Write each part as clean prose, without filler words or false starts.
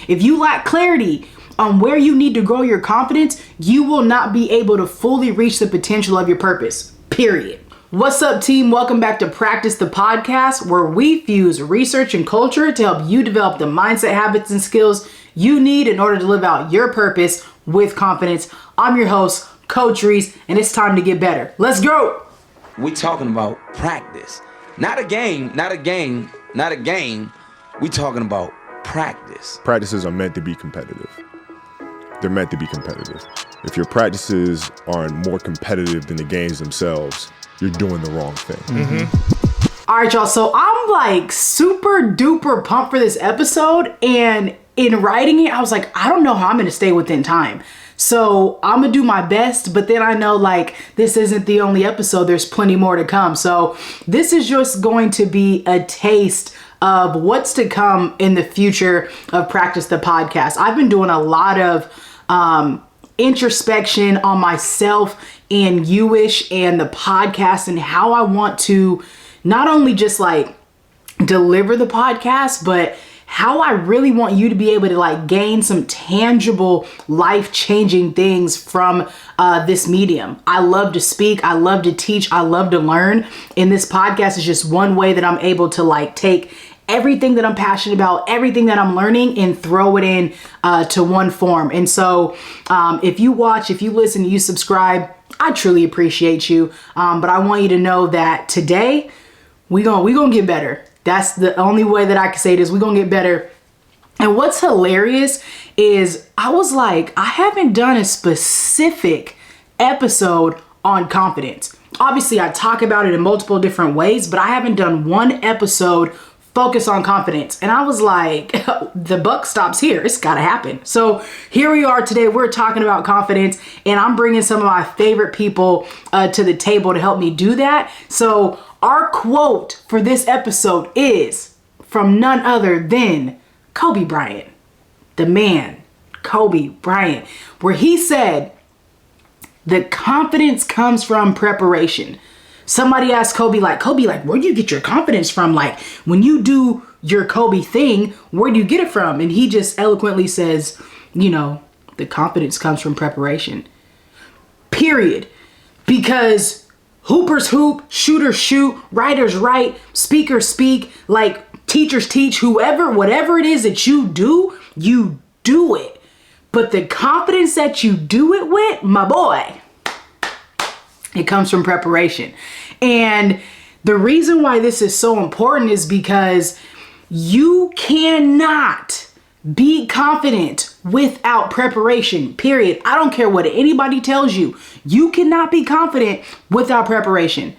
If you lack clarity on where you need to grow your confidence, you will not be able to fully reach the potential of your purpose, period. What's up, team? Welcome back to Practice the Podcast, where we fuse research and culture to help you develop the mindset, habits, and skills you need in order to live out your purpose with confidence. I'm your host, Coach Rees, and it's time to get better. Let's go! We talking about practice. Not a game. We talking about practice. Practices are meant to be competitive. They're meant to be competitive. If your practices aren't more competitive than the games themselves, you're doing the wrong thing. Mm-hmm. All right, y'all. So I'm like super duper pumped for this episode. And in writing it, I was like, I don't know how I'm going to stay within time. So I'm going to do my best. But then I know like this isn't the only episode. There's plenty more to come. So this is just going to be a taste of what's to come in the future of Practice the Podcast. I've been doing a lot of introspection on myself and YOU-ISH and the podcast and how I want to not only just like deliver the podcast, but how I really want you to be able to like gain some tangible life-changing things from this medium. I love to speak. I love to teach. I love to learn. And this podcast is just one way that I'm able to like take everything that I'm passionate about, everything that I'm learning, and throw it in to one form. And so if you watch, if you listen, you subscribe, I truly appreciate you. But I want you to know that today we gonna get better. That's the only way that I can say this. We're gonna get better. And what's hilarious is I was like, I haven't done a specific episode on confidence. Obviously, I talk about it in multiple different ways, but I haven't done one episode focus on confidence. And I was like, the buck stops here. It's got to happen. So here we are today. We're talking about confidence, and I'm bringing some of my favorite people to the table to help me do that. So our quote for this episode is from none other than Kobe Bryant, the man, Kobe Bryant, where he said, the confidence comes from preparation. Somebody asked Kobe, where do you get your confidence from? Like, when you do your Kobe thing, where do you get it from? And he just eloquently says, the confidence comes from preparation. Period. Because hoopers hoop, shooters shoot, writers write, speakers speak, like teachers teach, whatever it is that you do it. But the confidence that you do it with, my boy, it comes from preparation. And the reason why this is so important is because you cannot be confident without preparation, period. I don't care what anybody tells you. You cannot be confident without preparation.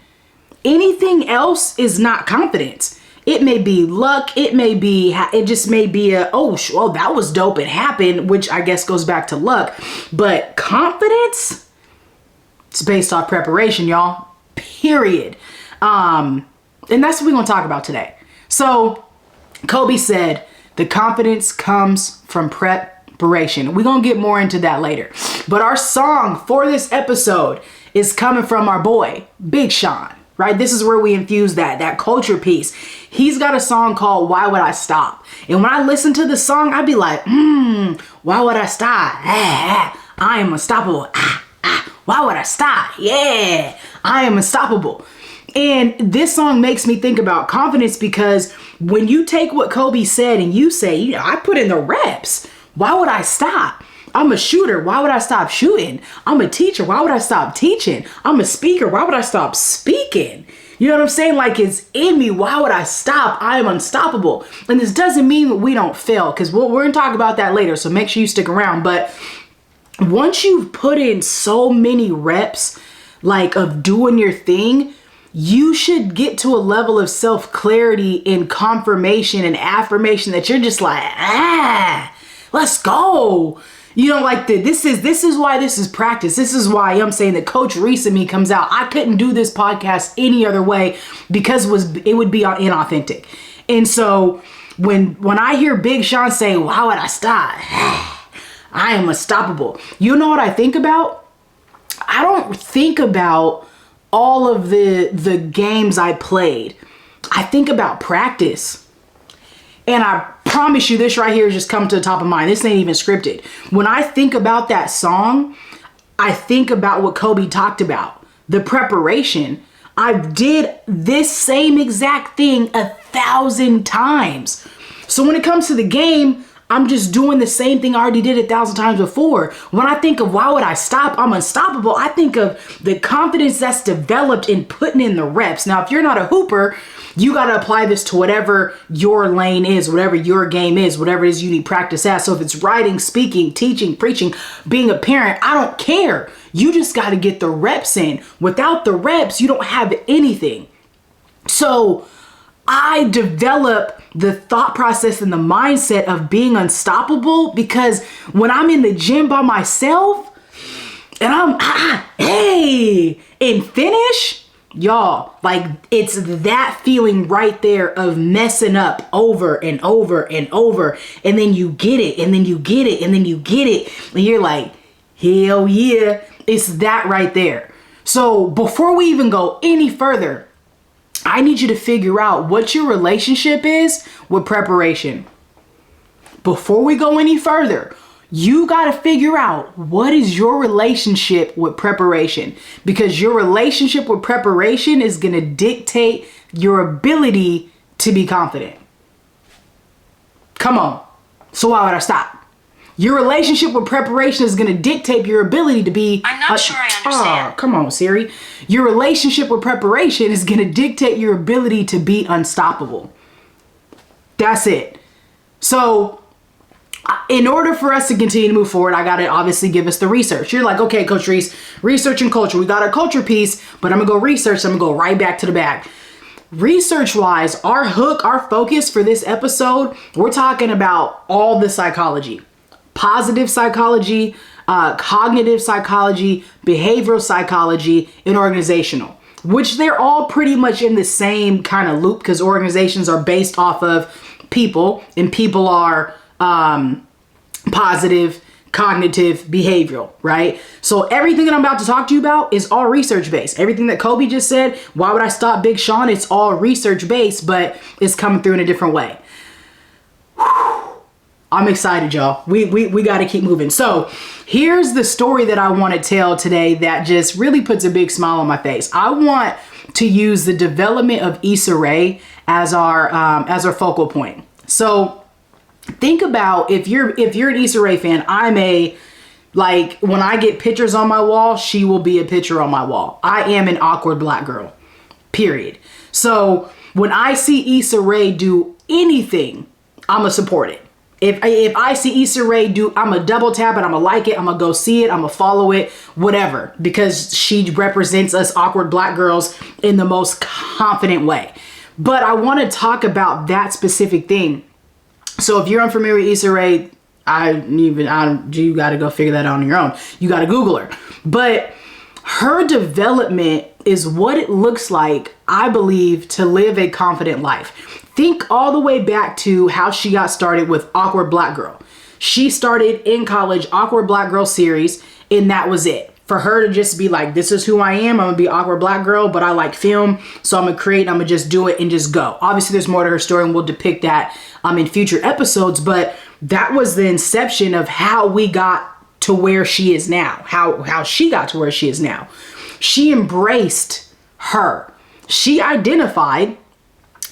Anything else is not confidence. It may be luck. It just may be that was dope. It happened, which I guess goes back to luck. But confidence, it's based off preparation, y'all. Period. And that's what we're going to talk about today. So Kobe said, the confidence comes from preparation. We're going to get more into that later. But our song for this episode is coming from our boy, Big Sean, right? This is where we infuse that culture piece. He's got a song called Why Would I Stop? And when I listen to the song, I'd be like, why would I stop? I am unstoppable. Why would I stop? Yeah, I am unstoppable. And this song makes me think about confidence because when you take what Kobe said and you say, I put in the reps. Why would I stop? I'm a shooter. Why would I stop shooting? I'm a teacher. Why would I stop teaching? I'm a speaker. Why would I stop speaking? You know what I'm saying? Like, it's in me. Why would I stop? I am unstoppable. And this doesn't mean that we don't fail, because we're going to talk about that later. So make sure you stick around. But once you've put in so many reps, like, of doing your thing, you should get to a level of self-clarity and confirmation and affirmation that you're just like, let's go. This is why this is practice. This is why I'm saying that Coach Rees and me comes out. I couldn't do this podcast any other way because it would be inauthentic. And so when I hear Big Sean say, why would I stop? I am unstoppable. You know what I think about? I don't think about all of the games I played. I think about practice. And I promise you, this right here just come to the top of mind. This ain't even scripted. When I think about that song, I think about what Kobe talked about, the preparation. I did this same exact thing 1,000 times. So when it comes to the game, I'm just doing the same thing I already did 1,000 times before. When I think of why would I stop? I'm unstoppable. I think of the confidence that's developed in putting in the reps. Now, if you're not a hooper, you got to apply this to whatever your lane is, whatever your game is, whatever it is you need practice at. So if it's writing, speaking, teaching, preaching, being a parent, I don't care. You just got to get the reps in. Without the reps, you don't have anything. So I develop the thought process and the mindset of being unstoppable because when I'm in the gym by myself and I'm, and finish, y'all, like it's that feeling right there of messing up over and over and over. And then you get it, and then you get it, and then you get it. And you're like, hell yeah, it's that right there. So before we even go any further, I need you to figure out what your relationship is with preparation. Before we go any further, you got to figure out what is your relationship with preparation, because your relationship with preparation is going to dictate your ability to be confident. Come on. So why would I stop? Your relationship with preparation is going to dictate your ability to be... I'm not sure I understand. Oh, come on, Siri. Your relationship with preparation is going to dictate your ability to be unstoppable. That's it. So in order for us to continue to move forward, I got to obviously give us the research. You're like, okay, Coach Rees, research and culture. We got our culture piece, but I'm going to go research. I'm going to go right back to the bag. Research-wise, our hook, our focus for this episode, we're talking about all the psychology. Positive psychology, cognitive psychology, behavioral psychology, and organizational, which they're all pretty much in the same kind of loop because organizations are based off of people and people are positive, cognitive, behavioral, right? So everything that I'm about to talk to you about is all research based. Everything that Kobe just said, why would I stop Big Sean? It's all research based, but it's coming through in a different way. I'm excited, y'all. We got to keep moving. So here's the story that I want to tell today that just really puts a big smile on my face. I want to use the development of Issa Rae as our focal point. So think about if you're an Issa Rae fan, when I get pictures on my wall, she will be a picture on my wall. I am an awkward black girl, period. So when I see Issa Rae do anything, I'm going to support it. If I see Issa Rae do, I'm going to double tap it. I'm going to like it. I'm going to go see it. I'm going to follow it, whatever, because she represents us awkward black girls in the most confident way. But I want to talk about that specific thing. So if you're unfamiliar with Issa Rae, you got to go figure that out on your own. You got to Google her. But her development is what it looks like, I believe, to live a confident life. Think all the way back to how she got started with Awkward Black Girl. She started in college, Awkward Black Girl series, and that was it. For her to just be like, this is who I am. I'm going to be Awkward Black Girl, but I like film, so I'm going to create, I'm going to just do it and just go. Obviously, there's more to her story, and we'll depict that in future episodes, but that was the inception of how we got to where she is now, how she got to where she is now. She embraced her. She identified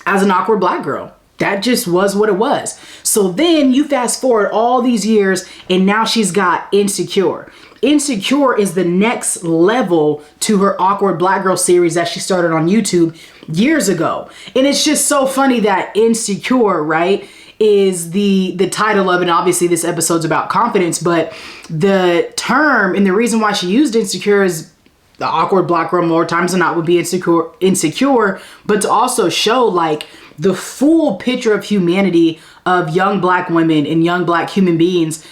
as an awkward black girl. That just was what it was. So then you fast forward all these years and now she's got Insecure. Insecure is the next level to her Awkward Black Girl series that she started on YouTube years ago. And it's just so funny that Insecure, right, is the title of it. And obviously this episode's about confidence, but the term and the reason why she used Insecure is the awkward black girl more times than not would be insecure, but to also show like the full picture of humanity of young black women and young black human beings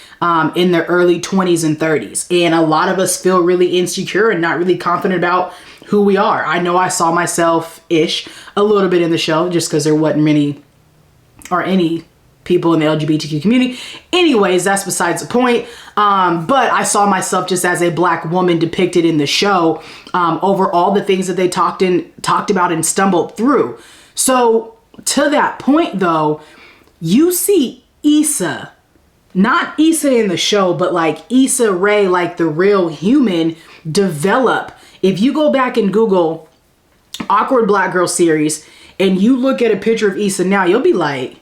in their early 20s and 30s. And a lot of us feel really insecure and not really confident about who we are. I know I saw myself-ish a little bit in the show just because there wasn't many or any people in the LGBTQ community. Anyways, that's besides the point. But I saw myself just as a black woman depicted in the show over all the things that they talked about and stumbled through. So to that point though, you see Issa, not Issa in the show, but like Issa Rae, like the real human, develop. If you go back and Google Awkward Black Girl series and you look at a picture of Issa now, you'll be like,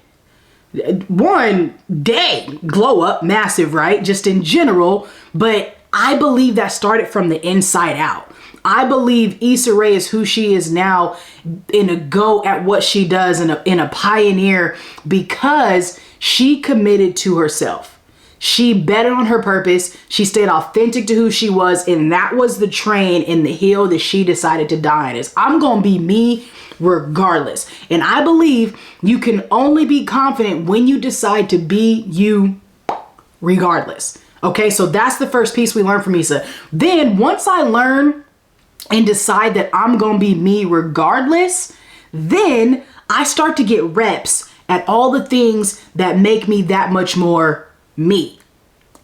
one, dang, glow up, massive, right? Just in general. But I believe that started from the inside out. I believe Issa Rae is who she is now, in a go at what she does, in a pioneer, because she committed to herself. She betted on her purpose. She stayed authentic to who she was. And that was the train and the hill that she decided to die on. Is I'm going to be me regardless. And I believe you can only be confident when you decide to be you regardless. Okay, so that's the first piece we learned from Issa. Then once I learn and decide that I'm going to be me regardless, then I start to get reps at all the things that make me that much more me.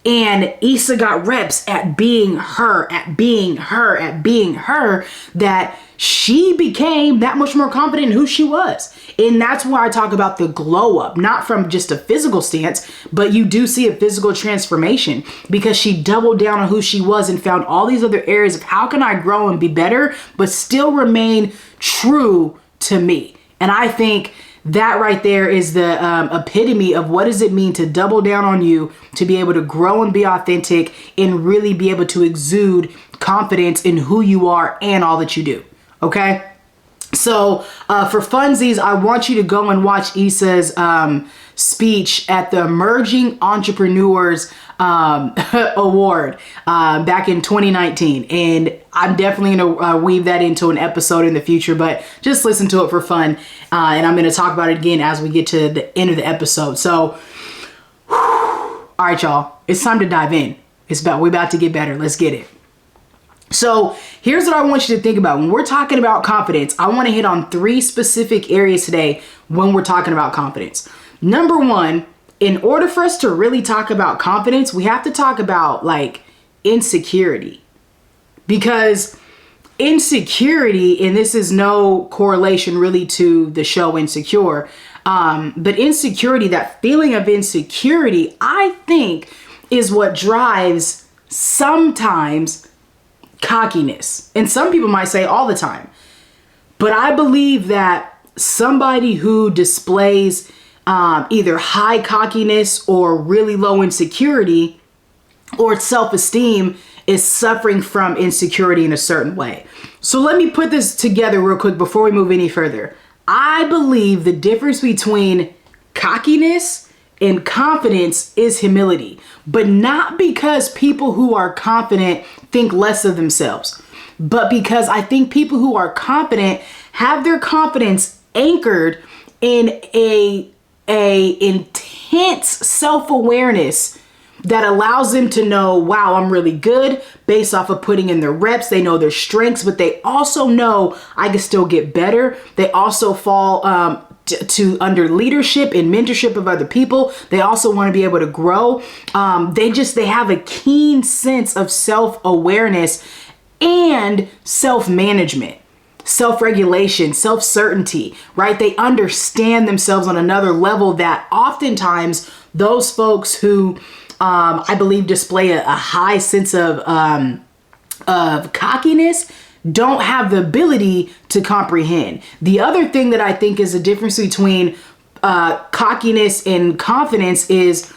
And Issa got reps at being her, at being her, at being her, that she became that much more confident in who she was. And that's why I talk about the glow up, not from just a physical stance, but you do see a physical transformation because she doubled down on who she was and found all these other areas of how can I grow and be better, but still remain true to me. And I think that right there is the epitome of what does it mean to double down on you, to be able to grow and be authentic and really be able to exude confidence in who you are and all that you do. Okay. So for funsies, I want you to go and watch Issa's speech at the Emerging Entrepreneurs Award back in 2019. And I'm definitely going to weave that into an episode in the future, but just listen to it for fun. And I'm going to talk about it again as we get to the end of the episode. So, all right, y'all, it's time to dive in. We're about to get better. Let's get it. So here's what I want you to think about. When we're talking about confidence, I want to hit on 3 specific areas today when we're talking about confidence. Number 1, in order for us to really talk about confidence, we have to talk about like insecurity, because insecurity, and this is no correlation really to the show Insecure, but insecurity, that feeling of insecurity, I think is what drives sometimes cockiness. And some people might say all the time, but I believe that somebody who displays either high cockiness or really low insecurity or self-esteem is suffering from insecurity in a certain way. So let me put this together real quick before we move any further. I believe the difference between cockiness and confidence is humility, but not because people who are confident think less of themselves, but because I think people who are confident have their confidence anchored in a intense self-awareness that allows them to know, wow, I'm really good based off of putting in their reps. They know their strengths, but they also know I can still get better. They also fall to under leadership and mentorship of other people. They also want to be able to grow. They have a keen sense of self-awareness and self-management, self-regulation, self-certainty, right? They understand themselves on another level that oftentimes those folks who I believe display a high sense of cockiness don't have the ability to comprehend. The other thing that I think is a difference between cockiness and confidence is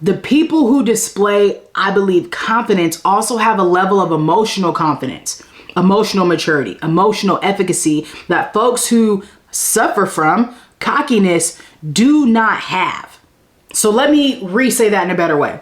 the people who display, I believe, confidence also have a level of emotional confidence, emotional maturity, emotional efficacy that folks who suffer from cockiness do not have. So let me re-say that in a better way.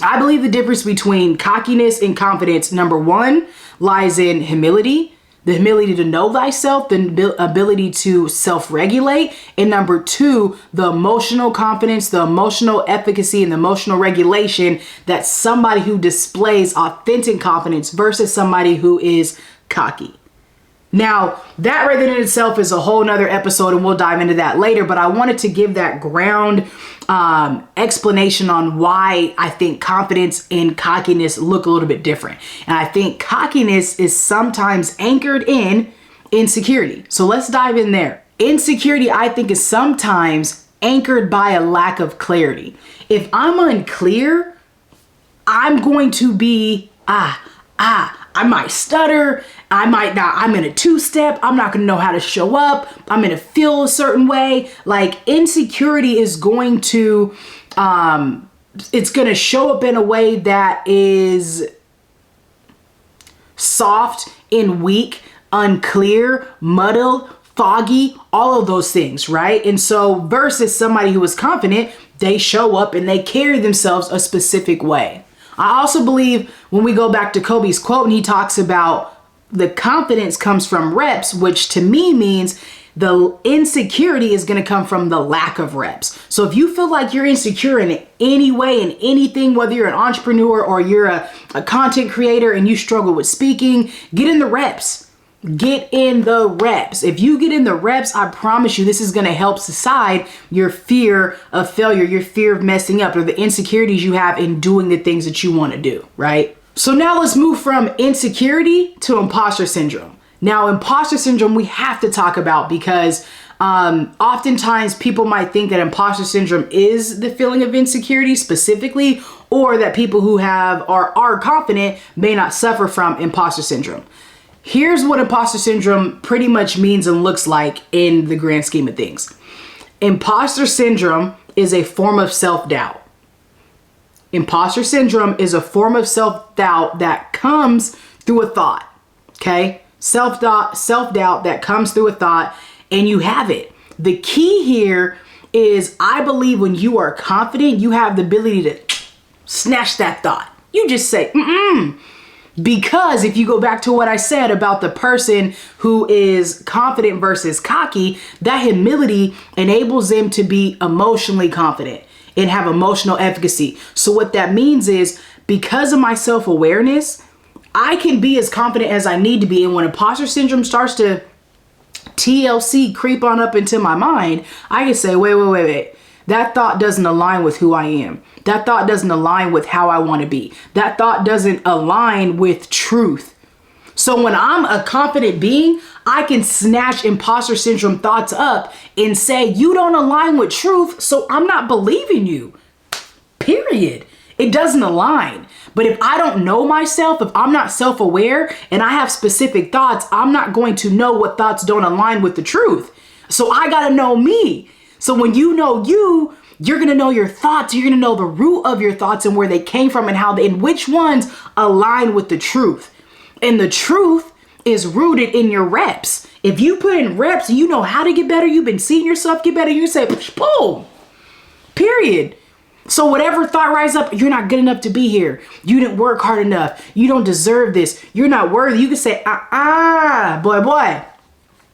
I believe the difference between cockiness and confidence, number 1, lies in humility, the humility to know thyself, the ability to self-regulate, and number 2, the emotional confidence, the emotional efficacy, and the emotional regulation that somebody who displays authentic confidence versus somebody who is cocky. Now, that right there in itself is a whole nother episode, and we'll dive into that later, but I wanted to give that ground explanation on why I think confidence and cockiness look a little bit different. And I think cockiness is sometimes anchored in insecurity. So let's dive in there. Insecurity, I think, is sometimes anchored by a lack of clarity. If I'm unclear, I'm going to be, I might stutter. I might not, I'm in a two-step. I'm not going to know how to show up. I'm going to feel a certain way. Like insecurity is going to, it's going to show up in a way that is soft and weak, unclear, muddled, foggy, all of those things, right? And so versus somebody who is confident, they show up and they carry themselves a specific way. I also believe when we go back to Kobe's quote and he talks about the confidence comes from reps, which to me means the insecurity is going to come from the lack of reps. So if you feel like you're insecure in any way, in anything, whether you're an entrepreneur or you're a content creator and you struggle with speaking, get in the reps. Get in the reps. If you get in the reps, I promise you this is going to help subside your fear of failure, your fear of messing up, or the insecurities you have in doing the things that you want to do, right? So now let's move from insecurity to imposter syndrome. Now, imposter syndrome we have to talk about because oftentimes people might think that imposter syndrome is the feeling of insecurity specifically, or that people who are confident may not suffer from imposter syndrome. Here's what imposter syndrome pretty much means and looks like in the grand scheme of things. Imposter syndrome is a form of self-doubt. Imposter syndrome is a form of self-doubt that comes through a thought, okay? Self-doubt that comes through a thought, and you have it. The key here is I believe when you are confident, you have the ability to snatch that thought. You just say, Because if you go back to what I said about the person who is confident versus cocky, that humility enables them to be emotionally confident and have emotional efficacy. So what that means is because of my self-awareness, I can be as confident as I need to be. And when imposter syndrome starts to TLC creep on up into my mind, I can say, wait. That thought doesn't align with who I am. That thought doesn't align with how I want to be. That thought doesn't align with truth. So when I'm a confident being, I can snatch imposter syndrome thoughts up and say, you don't align with truth, so I'm not believing you. Period. It doesn't align. But if I don't know myself, if I'm not self-aware and I have specific thoughts, I'm not going to know what thoughts don't align with the truth. So I got to know me. So when you know you, you're going to know your thoughts. You're going to know the root of your thoughts and where they came from and which ones align with the truth. And the truth is rooted in your reps. If you put in reps, you know how to get better. You've been seeing yourself get better. You say, boom, period. So whatever thought rises up, you're not good enough to be here. You didn't work hard enough. You don't deserve this. You're not worthy. You can say, boy,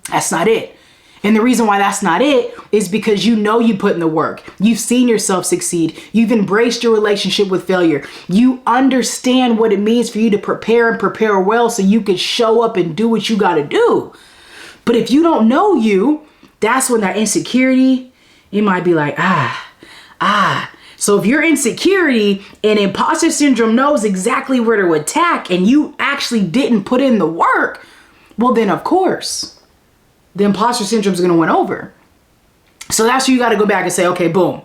that's not it. And the reason why that's not it is because you know you put in the work. You've seen yourself succeed. You've embraced your relationship with failure. You understand what it means for you to prepare and prepare well so you can show up and do what you got to do. But if you don't know you, that's when that insecurity, it might be like, So if you're insecurity and imposter syndrome knows exactly where to attack and you actually didn't put in the work, well then of course, the imposter syndrome is going to win over. So that's where you got to go back and say, okay, boom.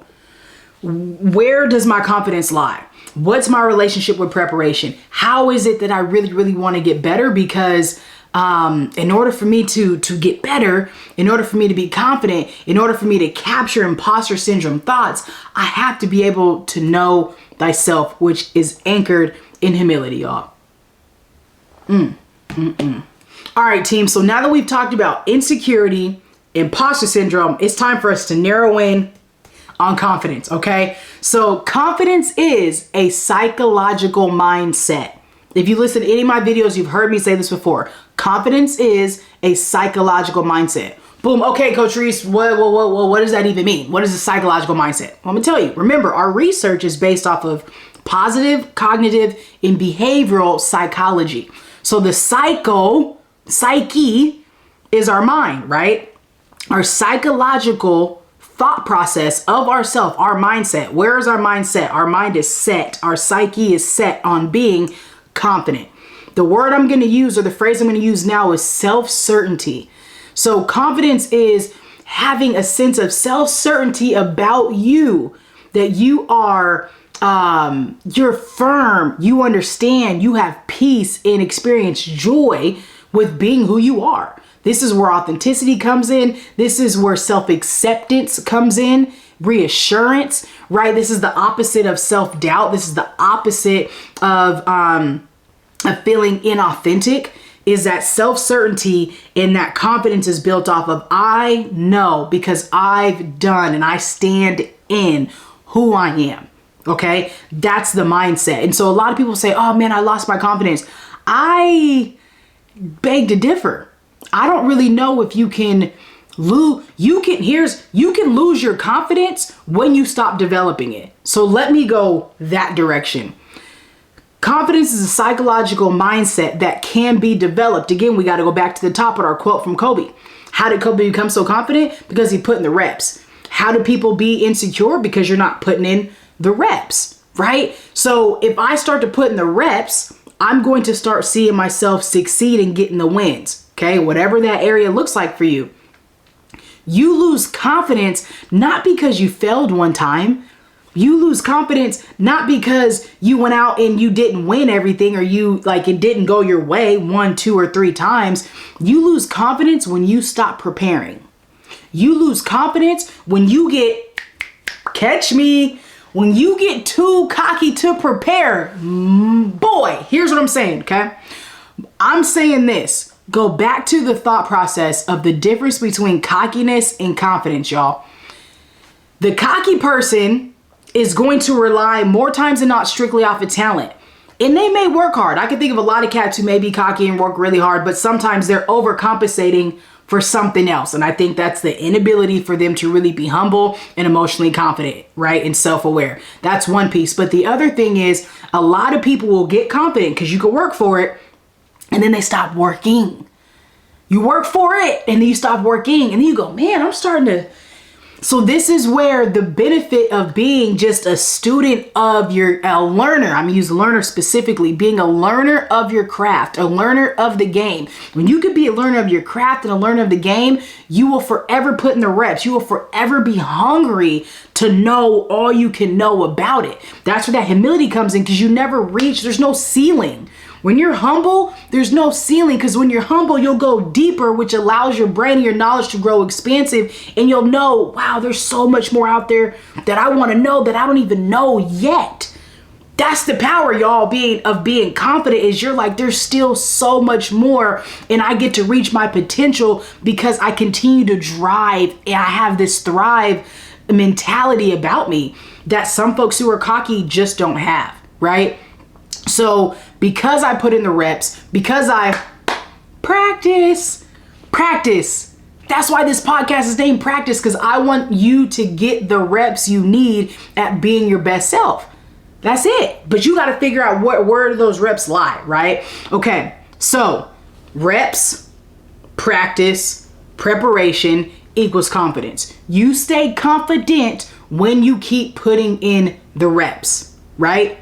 Where does my confidence lie? What's my relationship with preparation? How is it that I really, really want to get better? Because in order for me to get better, in order for me to be confident, in order for me to capture imposter syndrome thoughts, I have to be able to know thyself, which is anchored in humility, y'all. All right, team. So now that we've talked about insecurity, imposter syndrome, it's time for us to narrow in on confidence, okay? So confidence is a psychological mindset. If you listen to any of my videos, you've heard me say this before. Confidence is a psychological mindset. Boom. Okay, Coach Rees, what does that even mean? What is a psychological mindset? Well, I'm gonna tell you. Remember, our research is based off of positive, cognitive, and behavioral psychology. So the psyche is our mind, right? Our psychological thought process of ourself, our mindset. Where is our mindset? Our mind is set. Our psyche is set on being confident. The word I'm going to use, or the phrase I'm going to use now, is self-certainty. So confidence is having a sense of self-certainty about you, that you are, you're firm, you understand, you have peace and experience joy with being who you are. This is where authenticity comes in. This is where self-acceptance comes in, reassurance, right? This is the opposite of self-doubt. This is the opposite of feeling inauthentic, is that self-certainty, and that confidence is built off of, I know because I've done and I stand in who I am. Okay. That's the mindset. And so a lot of people say, oh man, I lost my confidence. I beg to differ. I don't really know if you can lose, you can lose your confidence when you stop developing it. So let me go that direction. Confidence is a psychological mindset that can be developed. Again, we got to go back to the top of our quote from Kobe. How did Kobe become so confident? Because he put in the reps. How do people be insecure? Because you're not putting in the reps, right? So if I start to put in the reps, I'm going to start seeing myself succeed and getting the wins. Okay, whatever that area looks like for you. You lose confidence not because you failed one time. You lose confidence not because you went out and you didn't win everything, or it didn't go your way 1, 2, or 3 times. You lose confidence when you stop preparing. You lose confidence when you when you get too cocky to prepare. Boy, here's what I'm saying, okay? I'm saying this. Go back to the thought process of the difference between cockiness and confidence, y'all. The cocky person is going to rely more times than not strictly off of talent. And they may work hard. I can think of a lot of cats who may be cocky and work really hard, but sometimes they're overcompensating for something else. And I think that's the inability for them to really be humble and emotionally confident, right? And self-aware. That's one piece. But the other thing is, a lot of people will get confident because you can work for it, and then they stop working. You work for it and then you stop working, and then you go, man, I'm starting to. So this is where the benefit of being just a student of a learner, I'm gonna use learner specifically, being a learner of your craft, a learner of the game. When you could be a learner of your craft and a learner of the game, you will forever put in the reps. You will forever be hungry to know all you can know about it. That's where that humility comes in, because you never reach, there's no ceiling. When you're humble, there's no ceiling, because when you're humble, you'll go deeper, which allows your brain and your knowledge to grow expansive, and you'll know, wow, there's so much more out there that I want to know that I don't even know yet. That's the power, y'all, of being confident, is you're like, there's still so much more, and I get to reach my potential because I continue to drive, and I have this thrive mentality about me that some folks who are cocky just don't have, right? So because I put in the reps, because I practice, that's why this podcast is named Practice, because I want you to get the reps you need at being your best self. That's it. But you got to figure out where do those reps lie, right? Okay, so reps, practice, preparation equals confidence. You stay confident when you keep putting in the reps, right?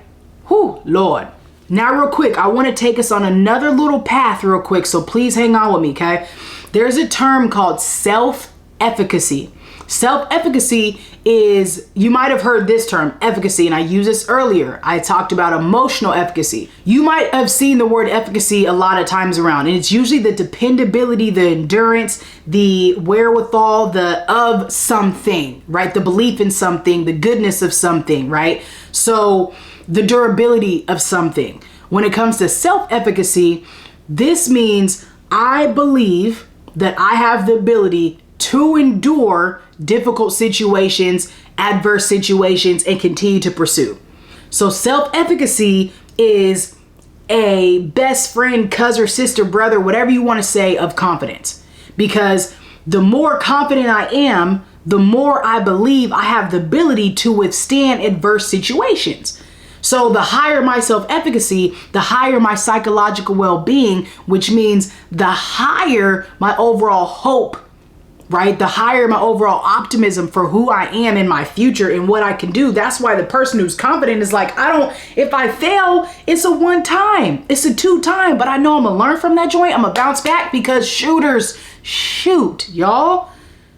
Whew, Lord. Now real quick, I want to take us on another little path real quick, so please hang on with me, okay? There's a term called self-efficacy. Self-efficacy is, you might have heard this term, efficacy, and I used this earlier. I talked about emotional efficacy. You might have seen the word efficacy a lot of times around, and it's usually the dependability, the endurance, the wherewithal, of something, right? The belief in something, the goodness of something, right? So the durability of something. When it comes to self-efficacy, this means I believe that I have the ability to endure difficult situations, adverse situations, and continue to pursue. So self-efficacy is a best friend, cousin, sister, brother, whatever you want to say, of confidence. Because the more confident I am, the more I believe I have the ability to withstand adverse situations. So the higher my self-efficacy, the higher my psychological well-being, which means the higher my overall hope, right? The higher my overall optimism for who I am in my future and what I can do. That's why the person who's confident is like, if I fail, it's a 1 time, it's a 2 time, but I know I'm gonna learn from that joint. I'm gonna bounce back, because shooters shoot, y'all.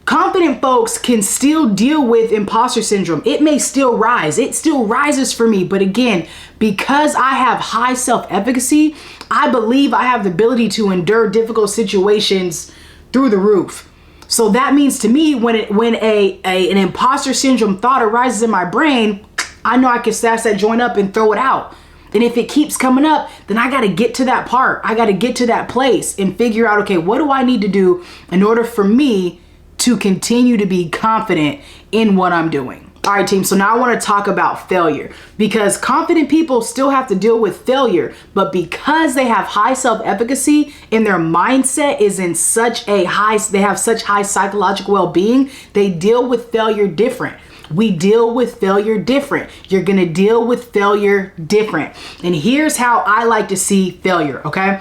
Confident folks can still deal with imposter syndrome. It may still rise. It still rises for me. But again, because I have high self-efficacy, I believe I have the ability to endure difficult situations through the roof. So that means to me, when an imposter syndrome thought arises in my brain, I know I can snatch that joint up and throw it out. And if it keeps coming up, then I got to get to that part. I got to get to that place and figure out, okay, what do I need to do in order for me to continue to be confident in what I'm doing? All right, team. So now I want to talk about failure, because confident people still have to deal with failure, but because they have high self-efficacy and their mindset is in such a high, they have such high psychological well-being, they deal with failure different. We deal with failure different. You're going to deal with failure different. And here's how I like to see failure, okay?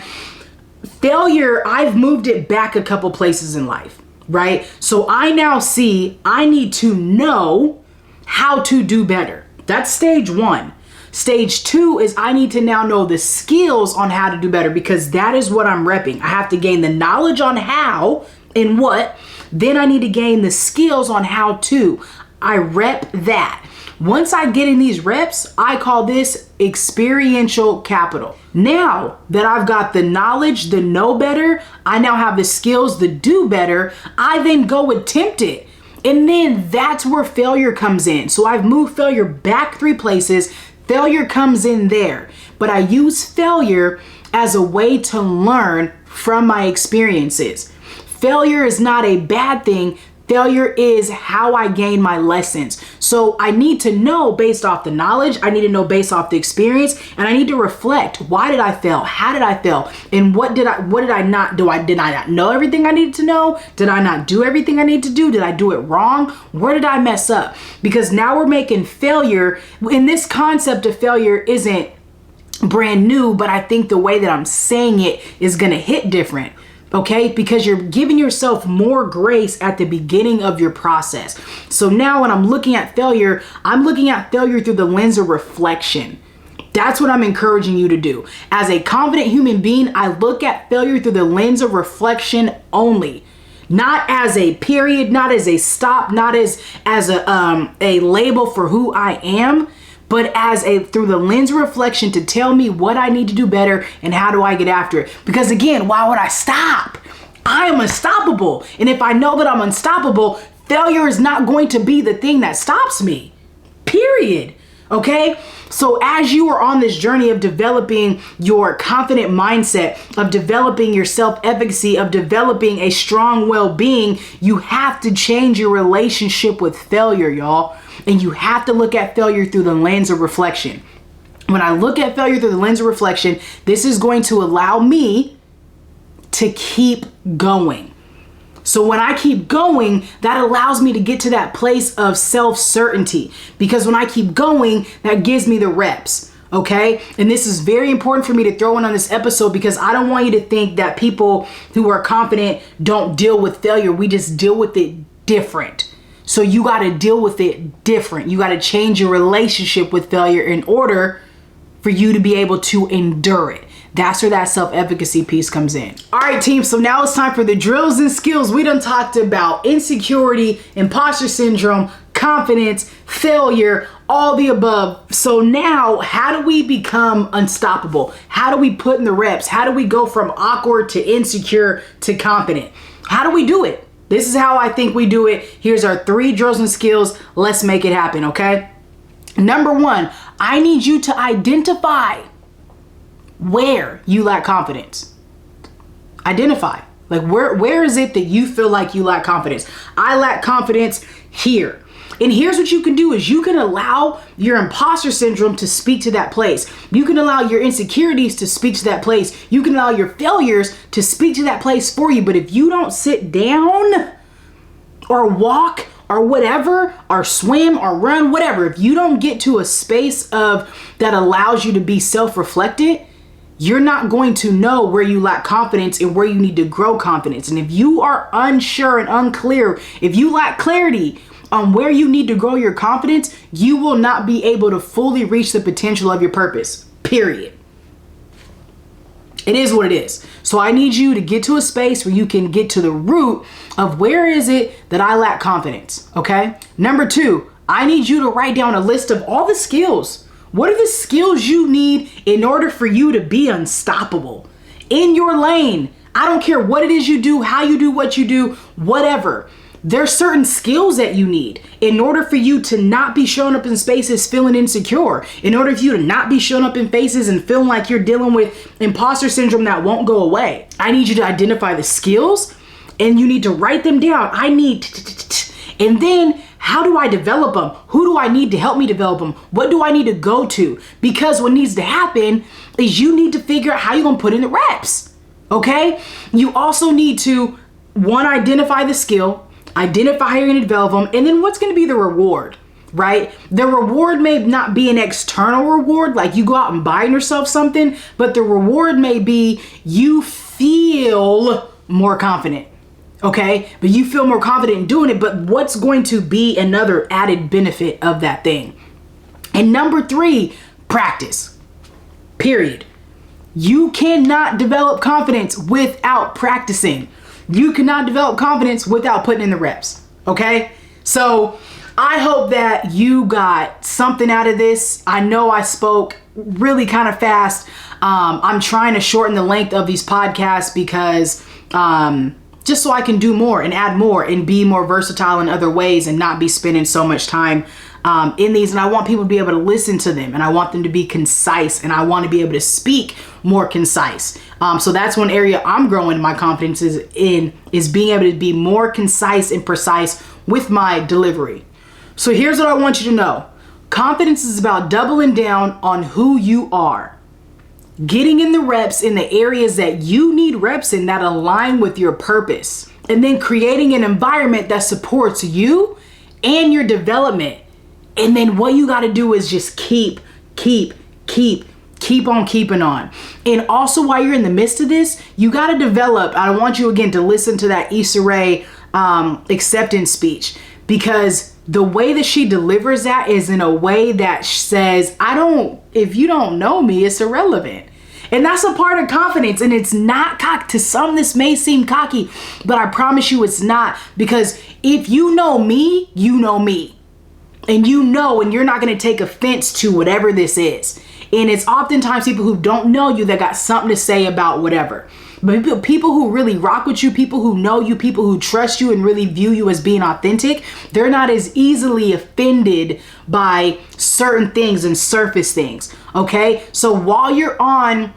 Failure, I've moved it back a couple places in life, right? So I now see I need to know how to do better. That's stage one. Stage two is I need to now know the skills on how to do better, because that is what I'm repping. I have to gain the knowledge on how and what. Then I need to gain the skills on how to. I rep that. Once I get in these reps, I call this experiential capital. Now that I've got the knowledge, the know better, I now have the skills, the do better, I then go attempt it. And then that's where failure comes in. So I've moved failure back 3 places. Failure comes in there. But I use failure as a way to learn from my experiences. Failure is not a bad thing. Failure is how I gain my lessons. So I need to know based off the knowledge, I need to know based off the experience, and I need to reflect. Why did I fail? How did I fail? And what did I not do? Did I not know everything I needed to know? Did I not do everything I needed to do? Did I do it wrong? Where did I mess up? Because now we're making failure, and this concept of failure isn't brand new, but I think the way that I'm saying it is gonna hit different. Okay, because you're giving yourself more grace at the beginning of your process. So now when I'm looking at failure, I'm looking at failure through the lens of reflection. That's what I'm encouraging you to do. As a confident human being, I look at failure through the lens of reflection only. Not as a period, not as a stop, not as a label for who I am, but as through the lens of reflection to tell me what I need to do better and how do I get after it. Because again, why would I stop? I am unstoppable. And if I know that I'm unstoppable, failure is not going to be the thing that stops me, period. Okay? So as you are on this journey of developing your confident mindset, of developing your self-efficacy, of developing a strong well-being, you have to change your relationship with failure, y'all. And you have to look at failure through the lens of reflection. When I look at failure through the lens of reflection, this is going to allow me to keep going. So when I keep going, that allows me to get to that place of self-certainty, because when I keep going, that gives me the reps. Okay. And this is very important for me to throw in on this episode, because I don't want you to think that people who are confident don't deal with failure. We just deal with it different. So you got to deal with it different. You got to change your relationship with failure in order for you to be able to endure it. That's where that self-efficacy piece comes in. All right, team. So now it's time for the drills and skills. We done talked about insecurity, imposter syndrome, confidence, failure, all the above. So now how do we become unstoppable? How do we put in the reps? How do we go from awkward to insecure to confident? How do we do it? This is how I think we do it. Here's our 3 drills and skills. Let's make it happen, okay? Number 1, I need you to identify where you lack confidence. Identify. Like where is it that you feel like you lack confidence? I lack confidence here. And here's what you can do is you can allow your imposter syndrome to speak to that place. You can allow your insecurities to speak to that place. You can allow your failures to speak to that place for you. But if you don't sit down or walk or whatever, or swim or run, whatever, if you don't get to a space of that allows you to be self-reflected, you're not going to know where you lack confidence and where you need to grow confidence. And if you are unsure and unclear, if you lack clarity on where you need to grow your confidence, you will not be able to fully reach the potential of your purpose, period. It is what it is. So I need you to get to a space where you can get to the root of where is it that I lack confidence, okay? Number 2, I need you to write down a list of all the skills. What are the skills you need in order for you to be unstoppable in your lane? I don't care what it is you do, how you do what you do, whatever. There's certain skills that you need in order for you to not be showing up in spaces feeling insecure, in order for you to not be showing up in spaces and feeling like you're dealing with imposter syndrome that won't go away. I need you to identify the skills and you need to write them down. I need, and then how do I develop them? Who do I need to help me develop them? What do I need to go to? Because what needs to happen is you need to figure out how you're gonna put in the reps, okay? You also need to, one, identify the skill, identify how you're going to develop them, and then what's going to be the reward, right? The reward may not be an external reward, like you go out and buy yourself something, but the reward may be you feel more confident, okay? But you feel more confident in doing it, but what's going to be another added benefit of that thing? And number 3, practice, period. You cannot develop confidence without practicing. You cannot develop confidence without putting in the reps, okay? So I hope that you got something out of this. I know I spoke really kind of fast. I'm trying to shorten the length of these podcasts because just so I can do more and add more and be more versatile in other ways and not be spending so much time in these. And I want people to be able to listen to them, and I want them to be concise, and I want to be able to speak more concise. So that's one area I'm growing my confidence is being able to be more concise and precise with my delivery. So here's what I want you to know. Confidence is about doubling down on who you are, getting in the reps in the areas that you need reps in that align with your purpose, and then creating an environment that supports you and your development. And then what you got to do is just keep on keeping on. And also, while you're in the midst of this, you got to develop. I want you again to listen to that Issa acceptance speech, because the way that she delivers that is in a way that says, if you don't know me, it's irrelevant. And that's a part of confidence. And it's not cocky. To some, this may seem cocky, but I promise you it's not. Because if you know me, you know me. And and you're not going to take offense to whatever this is. And it's oftentimes people who don't know you that got something to say about whatever. But people who really rock with you, people who know you, people who trust you and really view you as being authentic, they're not as easily offended by certain things and surface things, okay? So while you're on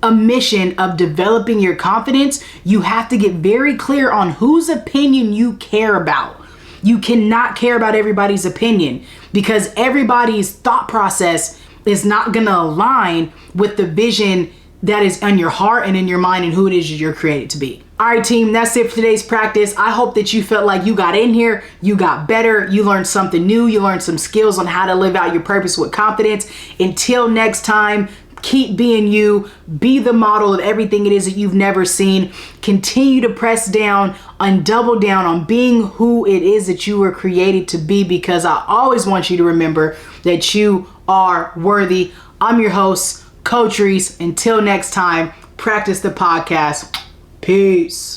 a mission of developing your confidence, you have to get very clear on whose opinion you care about. You cannot care about everybody's opinion, because everybody's thought process is not going to align with the vision that is on your heart and in your mind and who it is you're created to be. All right, team, that's it for today's practice. I hope that you felt like you got in here, you got better, you learned something new, you learned some skills on how to live out your purpose with confidence. Until next time, keep being you, be the model of everything it is that you've never seen. Continue to press down and double down on being who it is that you were created to be, because I always want you to remember that you are worthy. I'm your host, Coach Rees. Until next time, practice the podcast. Peace.